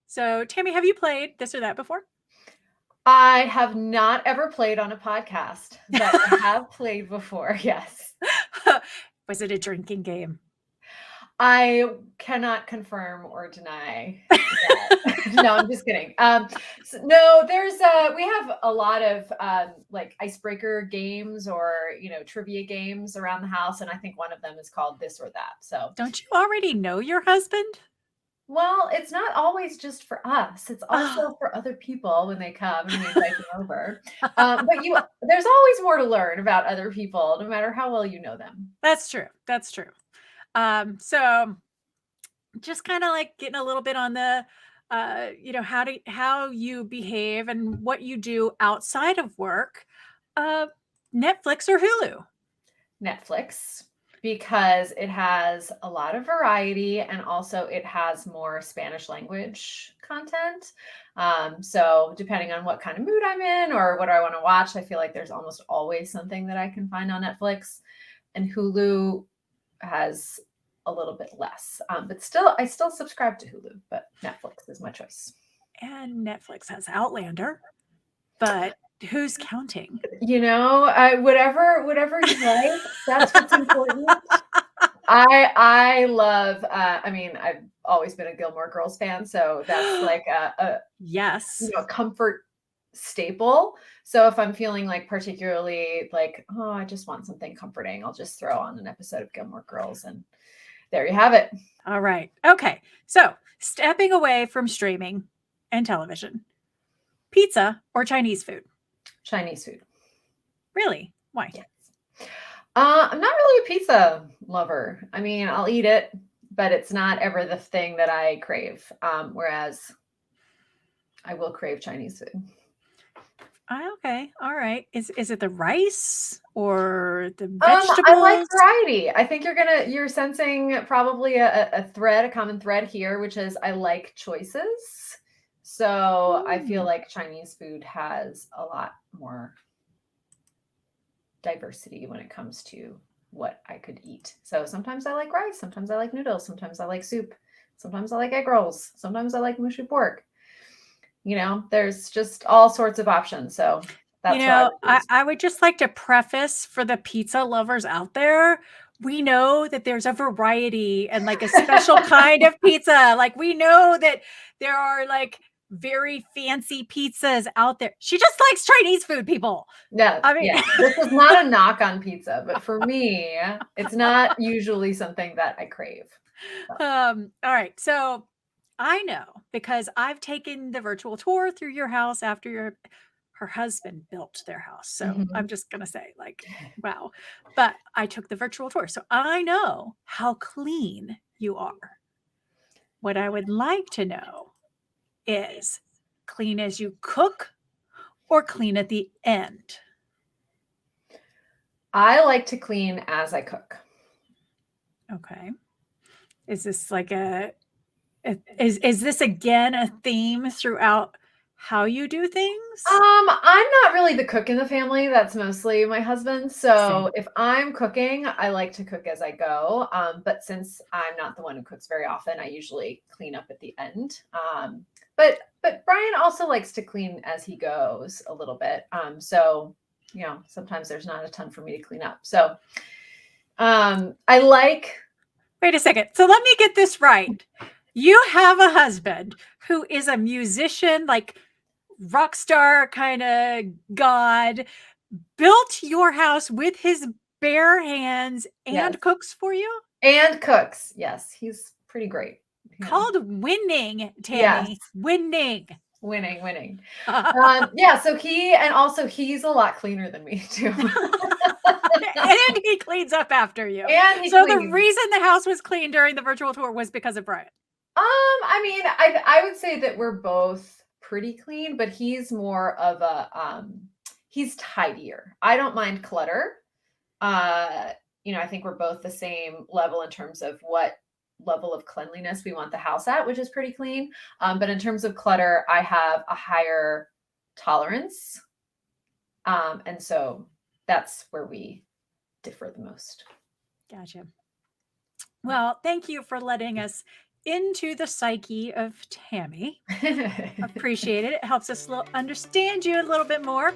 So, Tammy, have you played this or that before? I have not ever played on a podcast, but I have played before, yes. Was it a drinking game? I cannot confirm or deny that. No, I'm just kidding. No, we have a lot of like icebreaker games or trivia games around the house, and I think one of them is called This or That. So, Don't you already know your husband? well, it's not always just for us. It's Oh, also for other people when they come and we invite them over. There's always more to learn about other people, no matter how well you know them. that's true. That's true. So just kind of like getting a little bit on the how you behave and what you do outside of work. Uh Netflix or Hulu? Netflix, because it has a lot of variety and also it has more Spanish language content. So depending on what kind of mood I'm in or what I want to watch, I feel like there's almost always something that I can find on Netflix. And Hulu has a little bit less. But still, I still subscribe to Hulu, but Netflix is my choice. And Netflix has Outlander, but who's counting? Whatever you like, that's what's important. I love. I mean, I've always been a Gilmore Girls fan, so that's like a Yes. comfort staple. So if I'm feeling like particularly like, oh, I just want something comforting, I'll just throw on an episode of Gilmore Girls, and there you have it. All right. Okay. So, stepping away from streaming and television, pizza or Chinese food? Chinese food. Really? Why? Yes. I'm not really a pizza lover. I mean, I'll eat it, but it's not ever the thing that I crave. Whereas I will crave Chinese food. Okay. All right. Is it the rice or the I like vegetables? variety. I think you're sensing probably a common thread here, which is I like choices. So I feel like Chinese food has a lot more diversity when it comes to what I could eat. So sometimes I like rice, sometimes I like noodles, sometimes I like soup, sometimes I like egg rolls, sometimes I like mushy pork. There's just all sorts of options. So that's what I would choose. I would just like to preface for the pizza lovers out there. We know that there's a variety and like a special kind of pizza. Like we know that there are like very fancy pizzas out there. She just likes Chinese food, people. Yeah, I mean, yeah. This is not a knock on pizza, but for me, it's not usually something that I crave. all right. So I know because I've taken the virtual tour through your house after her husband built their house. So Mhm. I'm just going to say, like, wow. But I took the virtual tour. So I know how clean you are. What I would like to know is clean as you cook or clean at the end? I like to clean as I cook. Okay. Is this like is this again a theme throughout how you do things? I'm not really the cook in the family. That's mostly my husband. Same. So if I'm cooking, I like to cook as I go. But since I'm not the one who cooks very often, I usually clean up at the end. But Brian also likes to clean as he goes a little bit. So sometimes there's not a ton for me to clean up. So I like. Wait a second. So let me get this right. You have a husband who is a musician, like rock star kind of god, built your house with his bare hands Yes. and cooks for you? And cooks. Yes, he's pretty great. Yeah. Called winning, Tammy. Yes. Winning. Winning. Yeah, so he's a lot cleaner than me too. And he cleans up after you. And he so cleans. The reason the house was clean during the virtual tour was because of Brian. I mean, I would say that we're both pretty clean, but he's more of a he's tidier. I don't mind clutter. I think we're both the same level in terms of what level of cleanliness we want the house at, which is pretty clean. But in terms of clutter, I have a higher tolerance. And so that's where we differ the most. Gotcha. Well, thank you for letting us into the psyche of Tammy. Appreciate it. It helps us understand you a little bit more.